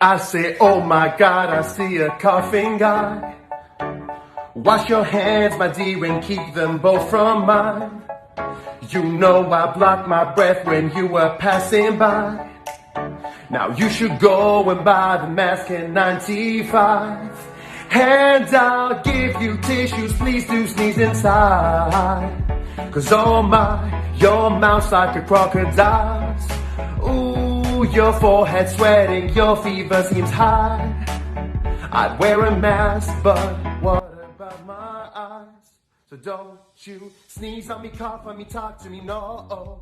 I say, oh my God, I see a coughing guy. Wash your hands, my dear, and keep them both from mine. You know I blocked my breath when you were passing by. Now you should go and buy the mask in 95. And I'll give you tissues, please do sneeze inside. Cause oh my, your mouth's like a crocodile's. Ooh, your forehead sweating, your fever seems high. I'd wear a mask, but what about my eyes? So don't you sneeze on me, cough on me, talk to me, no.